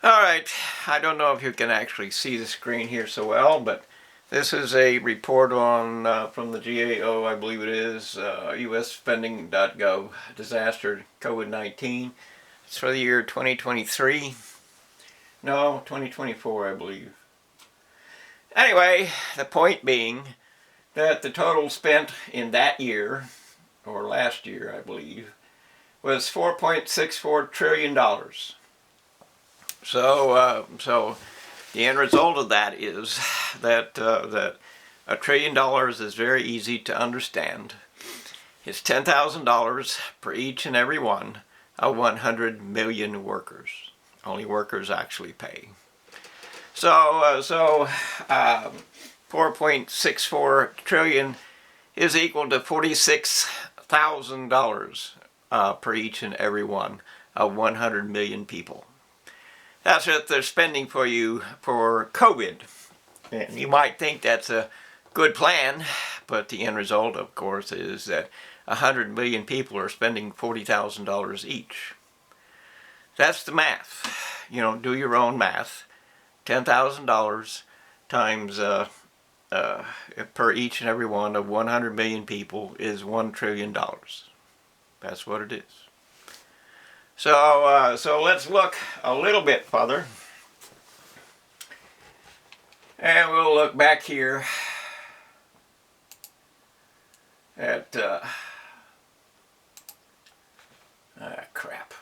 Alright, I don't know if you can actually see the screen here so well, but this is a report on from the GAO, I believe it is, usspending.gov, disaster COVID-19. It's for the year 2023. No, 2024, I believe. Anyway, the point being that the total spent in that year, or last year, I believe, was $4.64 trillion. So the end result of that is that $1 trillion is very easy to understand. It's $10,000 per each and every one of 100 million workers. Only workers actually pay. So 4.64 trillion is equal to $46,000 per each and every one of 100 million people. That's what they're spending for you for COVID. And you might think that's a good plan, but the end result, of course, is that 100 million people are spending $40,000 each. That's the math. You know, do your own math. $10,000 times per each and every one of 100 million people is $1 trillion. That's what it is. So let's look a little bit further. And we'll look back here at, crap.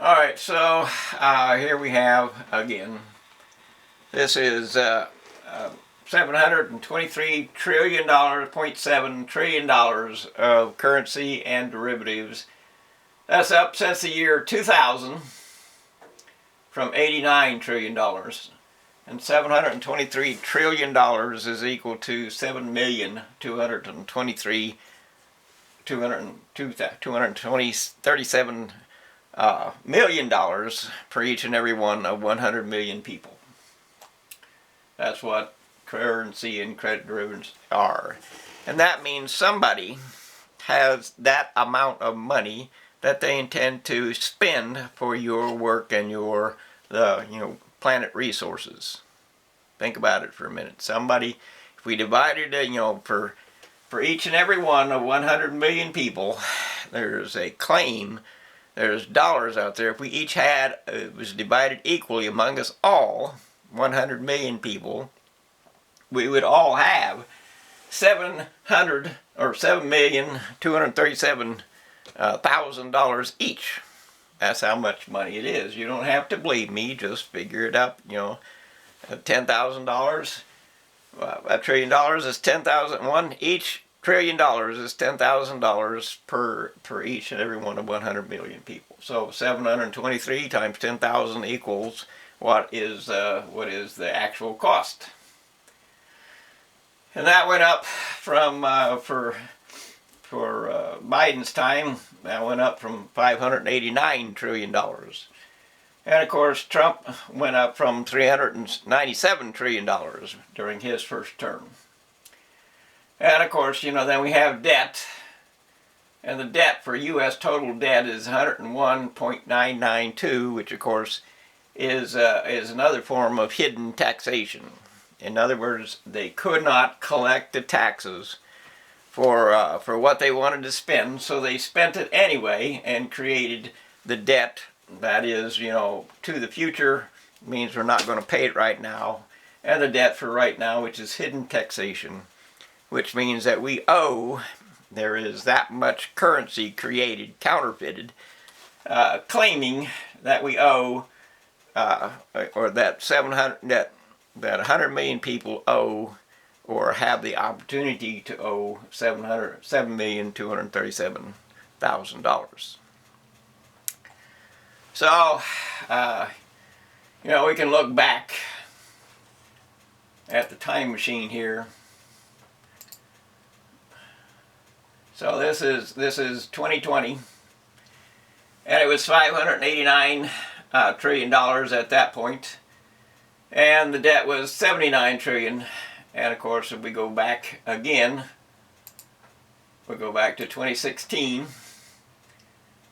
Alright, so here we have, again, this is $723 trillion, $0.7 trillion of currency and derivatives. That's up since the year 2000 from $89 trillion. And $723 trillion is equal to 7,237 million dollars for each and every one of 100 million people. That's what currency and credit derivatives are. And that means somebody has that amount of money that they intend to spend for your work and your planet resources. Think about it for a minute. Somebody, if we divided it, for each and every one of 100 million people, there's a claim. There's dollars out there. If we each had, it was divided equally among us all, 100 million people, we would all have $7,237,000 each. That's how much money it is. You don't have to believe me. Just figure it up. $10,000. $1 trillion is 10,001 each. $1 trillion is $10,000 per each and every one of 100 million people. So 723 times 10,000 equals what is the actual cost. And that went up from for Biden's time. That went up from $589 trillion. And of course, Trump went up from $397 trillion during his first term. And of course, then we have debt. And the debt for U.S. total debt is 101.992, which of course is another form of hidden taxation. In other words, they could not collect the taxes for what they wanted to spend, so they spent it anyway and created the debt. That is, to the future, means we're not going to pay it right now, and the debt for right now, which is hidden taxation, which means that we owe, there is that much currency created, counterfeited, claiming that we owe, or that 100 million people owe, or have the opportunity to owe $7,237,000 So, you know, we can look back at the time machine here. So this is 2020, and it was $589 trillion at that point, and the debt was 79 trillion. And of course, if we go back again, we go back to 2016.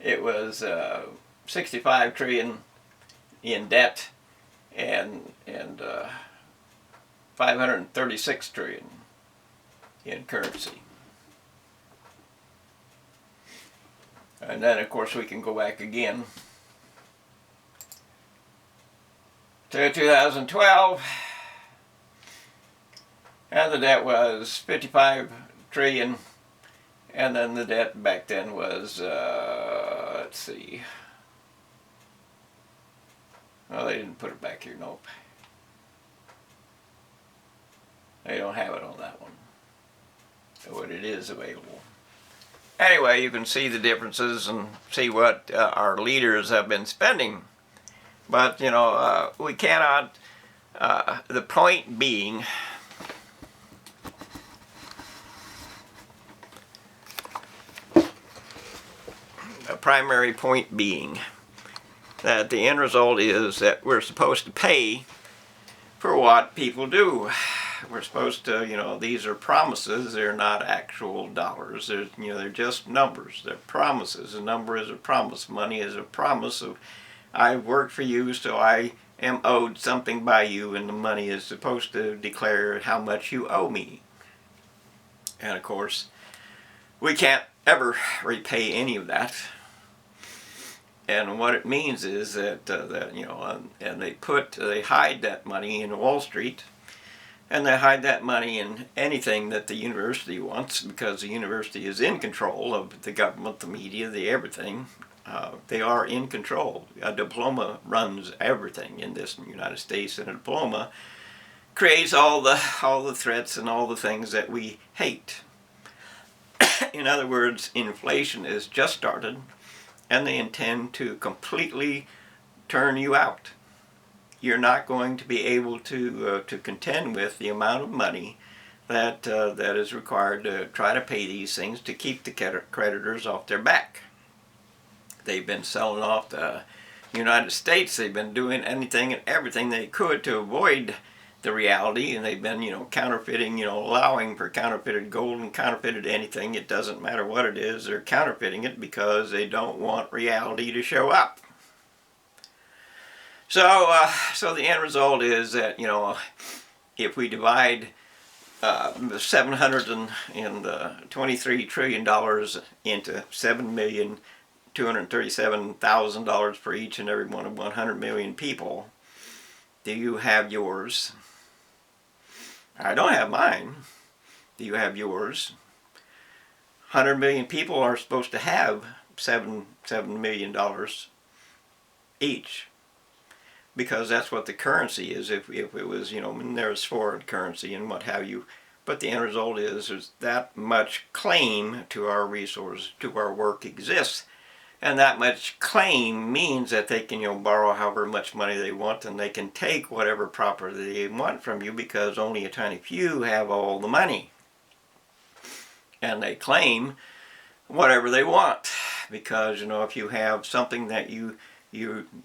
It was 65 trillion in debt, and 536 trillion in currency. And then of course we can go back again to 2012, and the debt was 55 trillion, and then the debt back then was let's see, well, they didn't put it back here. Nope, they don't have it on that one, but it is available. Anyway, you can see the differences and see what our leaders have been spending. But, you know, we cannot, the point being, a primary point being, that the end result is that we're supposed to pay for what people do. We're supposed to, you know, these are promises, they're not actual dollars. They're, you know, they're just numbers. They're promises. A number is a promise. Money is a promise of, I've worked for you, so I am owed something by you, and the money is supposed to declare how much you owe me. And of course, we can't ever repay any of that. And what it means is that, you know, and they hide that money in Wall Street, and they hide that money in anything that the university wants, because the university is in control of the government, the media, the everything. They are in control. A diploma runs everything in this United States, and a diploma creates all the threats and all the things that we hate. In other words, inflation is just started, and they intend to completely turn you out. You're not going to be able to contend with the amount of money that is required to try to pay these things to keep the creditors off their back. They've been selling off the United States. They've been doing anything and everything they could to avoid the reality, and they've been, you know, counterfeiting, you know, allowing for counterfeited gold and counterfeited anything. It doesn't matter what it is, they're counterfeiting it because they don't want reality to show up. So the end result is that, you know, if we divide $723 trillion into $7,237,000 for each and every one of 100 million people, do you have yours? I don't have mine. Do you have yours? 100 million people are supposed to have $7 million each, because that's what the currency is. If it was, you know, and there's foreign currency and what have you, but the end result is that much claim to our resources, to our work exists, and that much claim means that they can, you know, borrow however much money they want, and they can take whatever property they want from you, because only a tiny few have all the money, and they claim whatever they want, because, you know, if you have something that you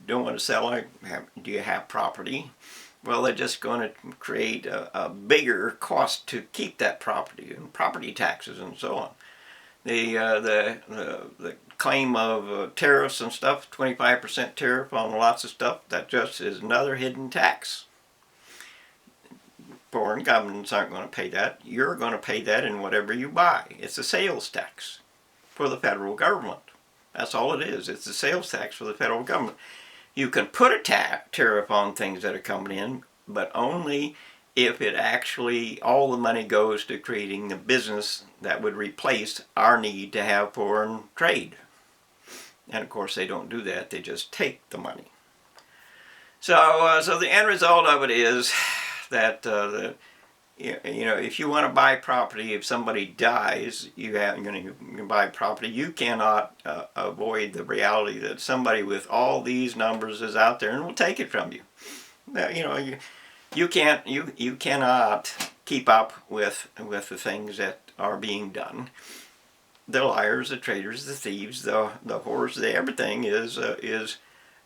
don't want to sell, like, do you have property? Well, they're just going to create a bigger cost to keep that property, and property taxes and so on. The claim of tariffs and stuff, 25% tariff on lots of stuff, that just is another hidden tax. Foreign governments aren't going to pay that. You're going to pay that in whatever you buy. It's a sales tax for the federal government. That's all it is. It's a sales tax for the federal government. You can put a tariff on things that are coming in, but only if it actually, all the money goes to creating the business that would replace our need to have foreign trade. And of course they don't do that. They just take the money. So the end result of it is that you know, if you want to buy property, if somebody dies, you can buy property. You cannot avoid the reality that somebody with all these numbers is out there and will take it from you. You know, you cannot keep up with the things that are being done. The liars, the traitors, the thieves, the whores, everything is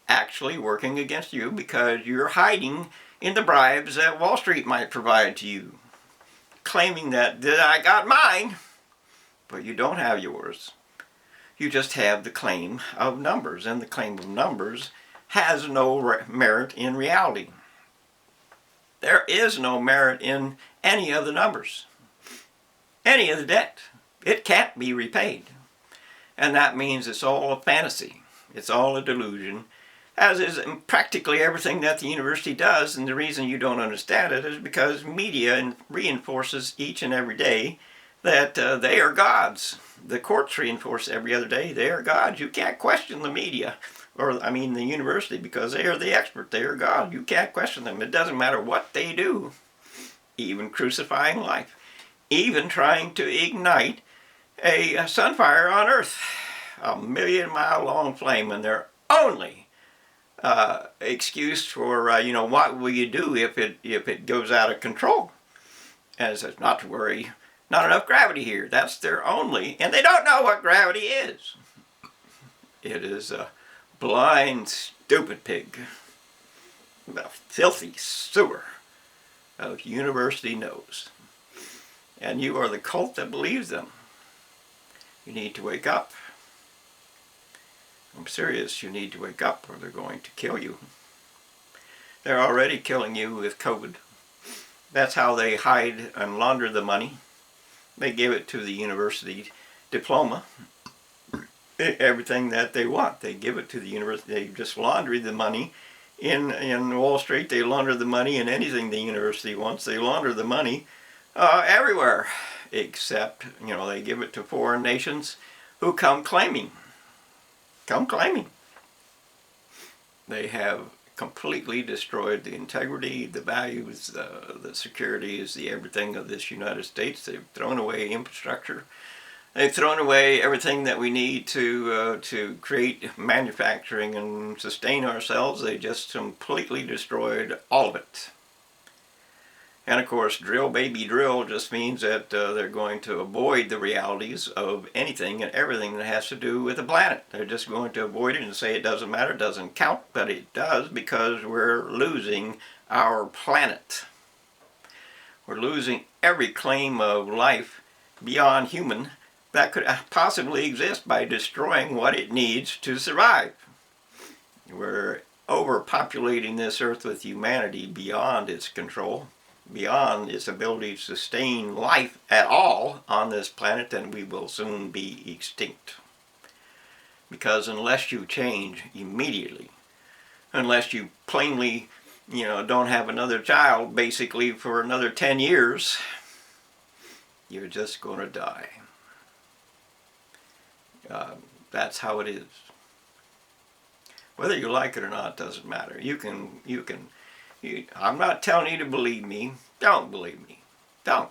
actually working against you because you're hiding in the bribes that Wall Street might provide to you, claiming that I got mine, but you don't have yours. You just have the claim of numbers, and the claim of numbers has no merit in reality. There is no merit in any of the numbers, any of the debt. It can't be repaid. And that means it's all a fantasy. It's all a delusion, as is practically everything that the university does. And the reason you don't understand it is because media reinforces each and every day that they are gods. The courts reinforce every other day they are gods. You can't question the media, or I mean the university, because they are the expert. They are God. You can't question them. It doesn't matter what they do, even crucifying life, even trying to ignite a sunfire on Earth, a 1,000,000-mile long flame, and their only excuse for you know, what will you do if it goes out of control? And it says, not to worry, not enough gravity here. That's their only, and they don't know what gravity is. It is a blind, stupid pig, a filthy sewer of university nose. And you are the cult that believes them. You need to wake up. I'm serious, you need to wake up or they're going to kill you. They're already killing you with COVID. That's how they hide and launder the money. They give it to the university diploma. Everything that they want, they give it to the university. They just launder the money. In Wall Street, they launder the money in anything the university wants. They launder the money everywhere, except, you know, they give it to foreign nations who come claiming. They have completely destroyed the integrity, the values, the securities, the everything of this United States. They've thrown away infrastructure. They've thrown away everything that we need to create manufacturing and sustain ourselves. They just completely destroyed all of it. And of course, drill baby drill just means that they're going to avoid the realities of anything and everything that has to do with the planet. They're just going to avoid it and say it doesn't matter, it doesn't count, but it does, because we're losing our planet. We're losing every claim of life beyond human that could possibly exist by destroying what it needs to survive. We're overpopulating this earth with humanity beyond its control, beyond its ability to sustain life at all on this planet, then we will soon be extinct. Because unless you change immediately, unless you plainly, you know, don't have another child basically for another 10 years, you're just going to die. That's how it is. Whether you like it or not doesn't matter. I'm not telling you to believe me. Don't believe me. Don't.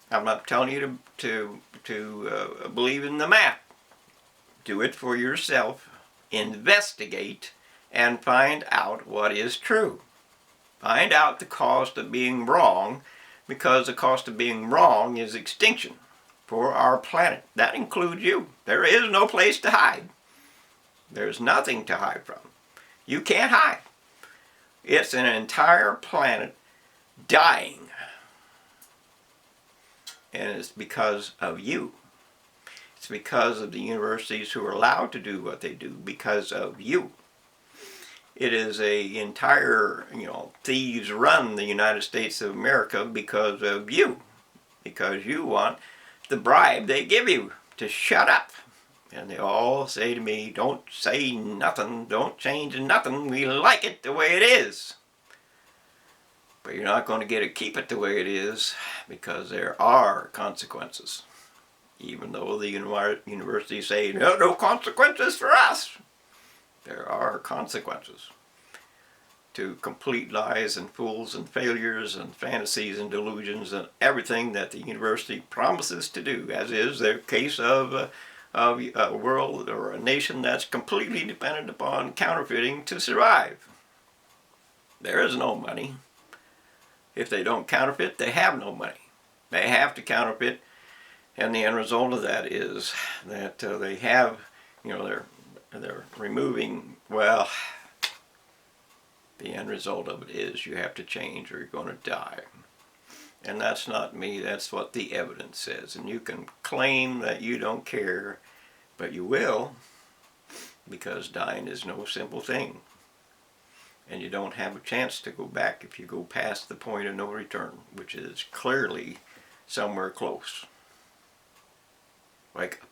I'm not telling you to believe in the math. Do it for yourself. Investigate and find out what is true. Find out the cost of being wrong, because the cost of being wrong is extinction for our planet. That includes you. There is no place to hide. There's nothing to hide from. You can't hide. It's an entire planet dying. And it's because of you. It's because of the universities who are allowed to do what they do, because of you. It is a entire, you know, thieves run the United States of America because of you. Because you want the bribe they give you to shut up. And they all say to me, don't say nothing, don't change nothing, we like it the way it is. But you're not going to get to keep it the way it is, because there are consequences. Even though the universities say, no consequences for us, there are consequences. to complete lies and fools and failures and fantasies and delusions and everything that the university promises to do, as is the case of a world or a nation that's completely dependent upon counterfeiting to survive. There is no money. If they don't counterfeit, they have no money. They have to counterfeit, and the end result of that is that they have, they're removing, well, the end result of it is you have to change or you're going to die. And that's not me, that's what the evidence says. And you can claim that you don't care, but you will, because dying is no simple thing. And you don't have a chance to go back if you go past the point of no return, which is clearly somewhere close. Like